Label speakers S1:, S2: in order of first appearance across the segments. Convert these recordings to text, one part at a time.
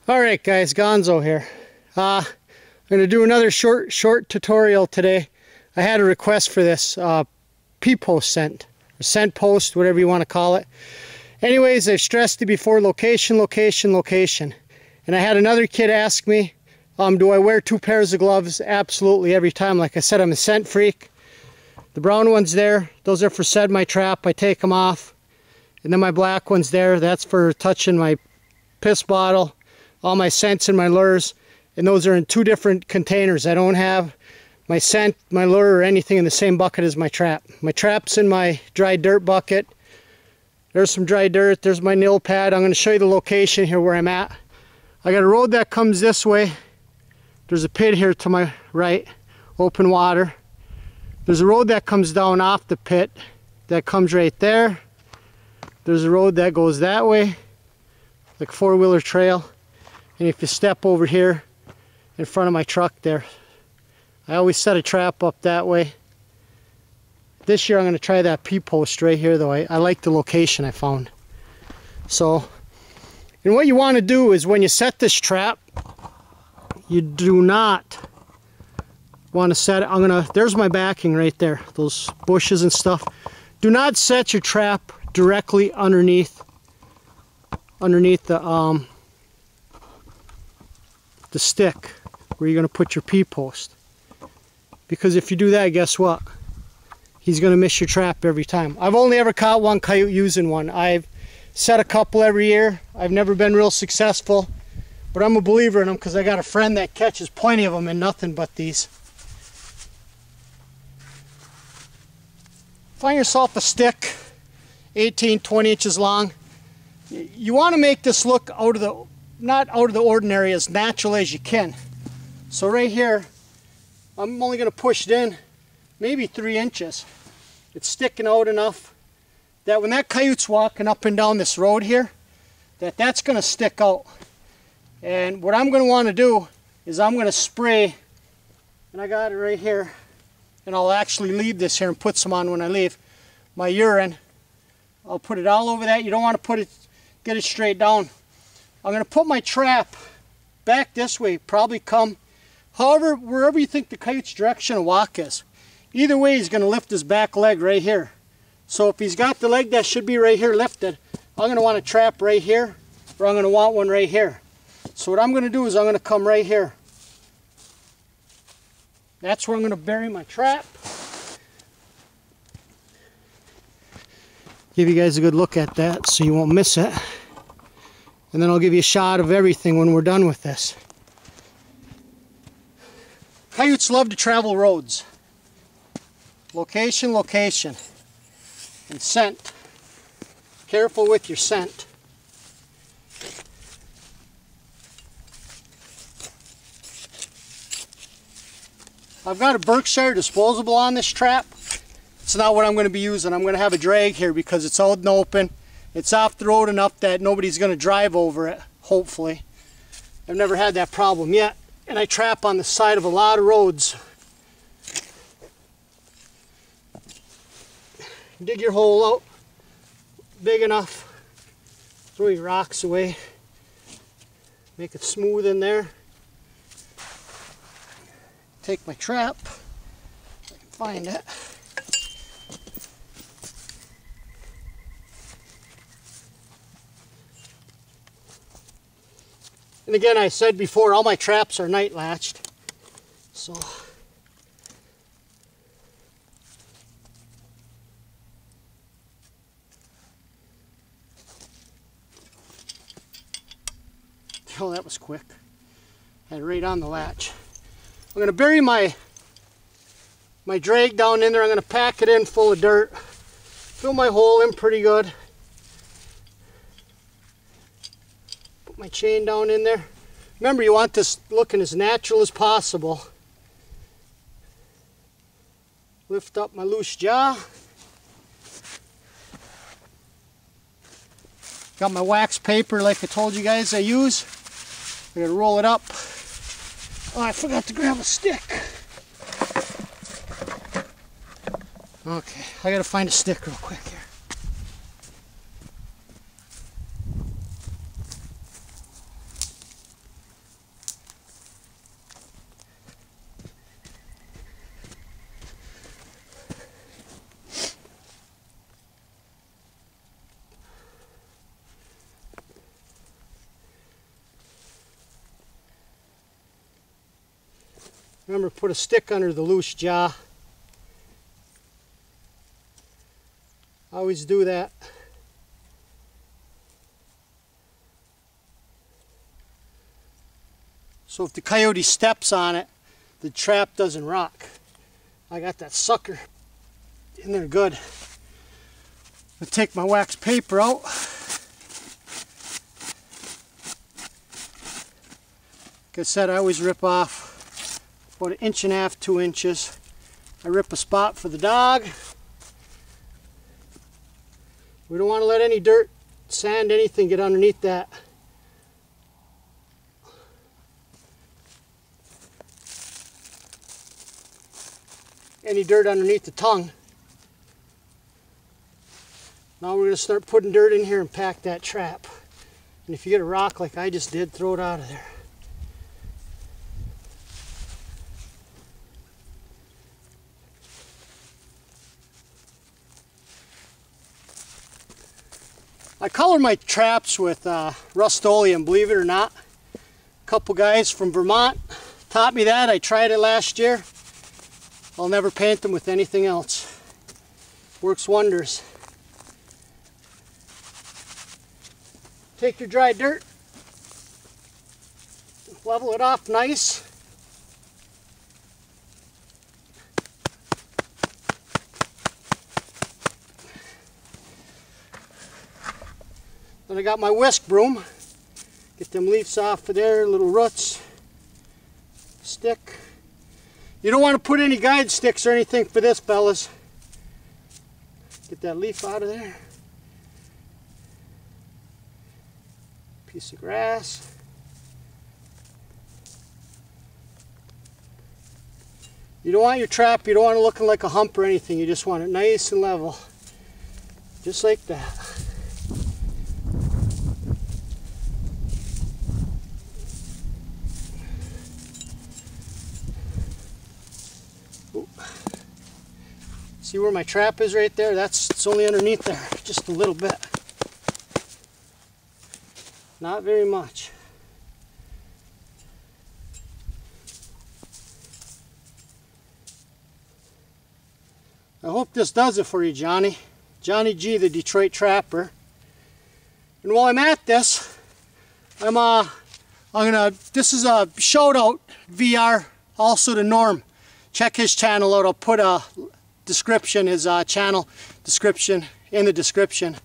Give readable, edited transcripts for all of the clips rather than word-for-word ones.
S1: Alright guys, Gonzo here. I'm going to do another short tutorial today. I had a request for this pea post scent, or scent post, whatever you want to call it. Anyways, I've stressed it before, location. And I had another kid ask me, do I wear 2 pairs of gloves? Absolutely, every time. Like I said, I'm a scent freak. The brown ones there, those are for set my trap. I take them off. And then my black ones there, that's for touching my piss bottle, all my scents and my lures, and those are in 2 different containers. I don't have my scent, my lure, or anything in the same bucket as my trap. My trap's in my dry dirt bucket. There's some dry dirt, there's my nail pad. I'm going to show you the location here where I'm at. I got a road that comes this way. There's a pit here to my right, open water. There's a road that comes down off the pit that comes right there. There's a road that goes that way, like a 4-wheeler trail. And if you step over here in front of my truck there, I always set a trap up that way. This year I'm going to try that pea post right here though. I like the location I found. So, and what you want to do is when you set this trap, you do not want to set it, there's my backing right there, those bushes and stuff. Do not set your trap directly underneath the stick where you're going to put your pea post, because if you do that, guess what, he's going to miss your trap every time. I've only ever caught one coyote using one. I've set a couple every year. I've never been real successful, but I'm a believer in them because I got a friend that catches plenty of them and nothing but these. Find yourself a stick 18-20 inches long. You want to make this look not out of the ordinary, as natural as you can. So right here, I'm only going to push it in maybe 3 inches. It's sticking out enough that when that coyote's walking up and down this road here, that's going to stick out. And what I'm going to want to do is I'm going to spray, and I got it right here, and I'll actually leave this here and put some on when I leave, my urine. I'll put it all over that. You don't want to get it straight down. I'm going to put my trap back this way, probably come, wherever you think the coyote's direction of walk is. Either way, he's going to lift his back leg right here. So if he's got the leg that should be right here lifted, I'm going to want a trap right here, or I'm going to want one right here. So what I'm going to do is I'm going to come right here. That's where I'm going to bury my trap. Give you guys a good look at that so you won't miss it. And then I'll give you a shot of everything when we're done with this. Coyotes love to travel roads. Location, and scent. Careful with your scent. I've got a Berkshire disposable on this trap. It's not what I'm going to be using. I'm going to have a drag here because it's out in the open. It's off the road enough that nobody's going to drive over it, hopefully. I've never had that problem yet. And I trap on the side of a lot of roads. Dig your hole out big enough. Throw your rocks away. Make it smooth in there. Take my trap, if I can find it. And again, I said before, all my traps are night latched. So oh, that was quick. Had it right on the latch. I'm going to bury my drag down in there. I'm going to pack it in full of dirt. Fill my hole in pretty good. Put my chain down in there. Remember, you want this looking as natural as possible. Lift up my loose jaw. Got my wax paper like I told you guys I use. I'm going to roll it up. Oh, I forgot to grab a stick. Okay, I gotta find a stick real quick here. Remember, put a stick under the loose jaw. Always do that. So if the coyote steps on it, the trap doesn't rock. I got that sucker in there good. I'll take my wax paper out. Like I said, I always rip off about 1.5 inches, 2 inches. I rip a spot for the dog. We don't want to let any dirt, sand, anything get underneath that. Any dirt underneath the tongue. Now we're going to start putting dirt in here and pack that trap. And if you get a rock like I just did, throw it out of there. I color my traps with Rust-Oleum, believe it or not. A couple guys from Vermont taught me that. I tried it last year. I'll never paint them with anything else. Works wonders. Take your dry dirt, level it off nice. Then I got my whisk broom. Get them leaves off of there, little roots. Stick. You don't want to put any guide sticks or anything for this, fellas. Get that leaf out of there. Piece of grass. You don't want your trap, you don't want it looking like a hump or anything. You just want it nice and level. Just like that. See where my trap is right there? It's only underneath there, just a little bit. Not very much. I hope this does it for you, Johnny. Johnny G, the Detroit Trapper. And while I'm at this, this is a shout out VR also to Norm. Check his channel out. I'll put a description, his channel description in the description,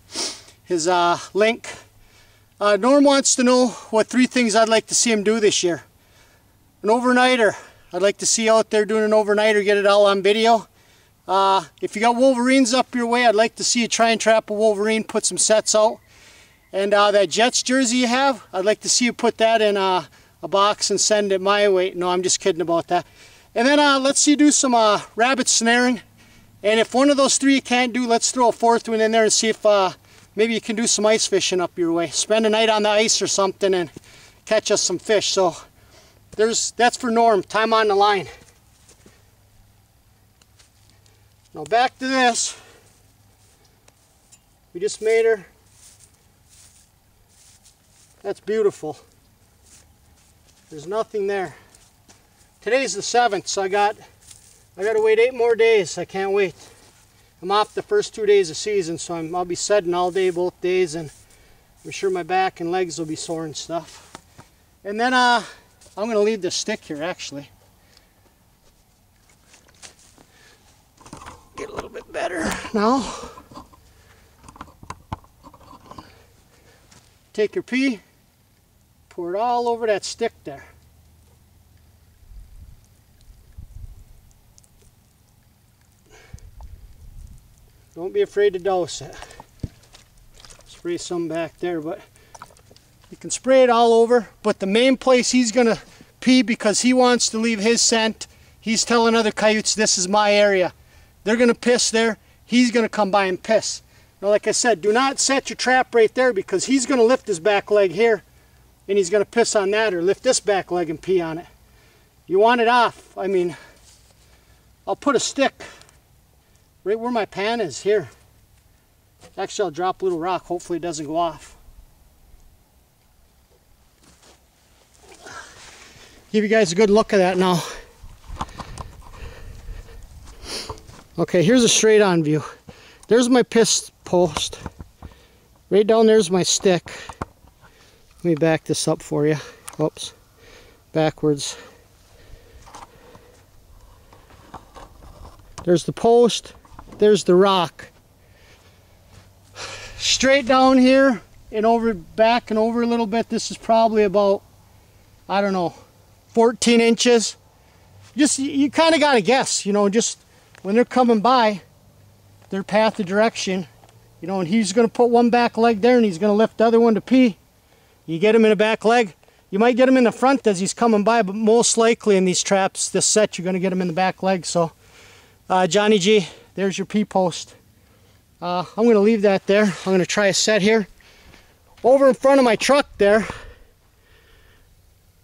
S1: his link. Norm wants to know what 3 things I'd like to see him do this year. An overnighter. I'd like to see you out there doing an overnighter, get it all on video. If you got wolverines up your way, I'd like to see you try and trap a wolverine, put some sets out. And that Jets jersey you have, I'd like to see you put that in a box and send it my way. No, I'm just kidding about that. And then let's see you do some rabbit snaring. And if one of those 3 you can't do, let's throw a 4th one in there and see if maybe you can do some ice fishing up your way. Spend a night on the ice or something and catch us some fish. So that's for Norm. Time on the line. Now back to this. We just made her. That's beautiful. There's nothing there. Today's the 7th, so I got to wait 8 more days. I can't wait. I'm off the first 2 days of season, so I'll be setting all day both days, and I'm sure my back and legs will be sore and stuff. And then I'm going to leave this stick here actually. Get a little bit better now. Take your pee, pour it all over that stick there. Don't be afraid to dose it. Spray some back there, but you can spray it all over. But the main place he's going to pee, because he wants to leave his scent, he's telling other coyotes, this is my area. They're going to piss there. He's going to come by and piss. Now, like I said, do not set your trap right there, because he's going to lift his back leg here and he's going to piss on that, or lift this back leg and pee on it. You want it off. I mean, I'll put a stick right where my pan is here. Actually, I'll drop a little rock. Hopefully it doesn't go off. Give you guys a good look at that now. Okay, here's a straight on view. There's my piss post. Right down there's my stick. Let me back this up for you. Oops, backwards. There's the post, there's the rock. Straight down here and over, back and over a little bit, this is probably about, I don't know, 14 inches. Just, you kind of got to guess, you know, just when they're coming by, their path of direction, you know, and he's going to put one back leg there and he's going to lift the other one to pee. You get him in the back leg. You might get him in the front as he's coming by, but most likely in these traps, this set, you're going to get him in the back leg. So, Johnny G, there's your pee post. I'm going to leave that there. I'm going to try a set here. Over in front of my truck there,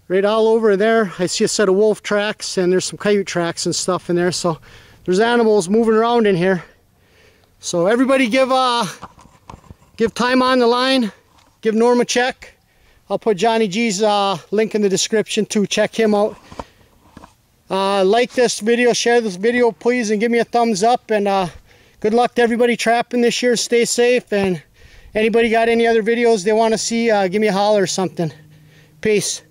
S1: right all over there, I see a set of wolf tracks and there's some coyote tracks and stuff in there. So there's animals moving around in here. So everybody give Time on the Line, give Norm a check. I'll put Johnny G's link in the description too. Check him out. Like this video, share this video please, and give me a thumbs up. And good luck to everybody trapping this year. Stay safe, and anybody got any other videos they want to see, give me a holler or something. Peace.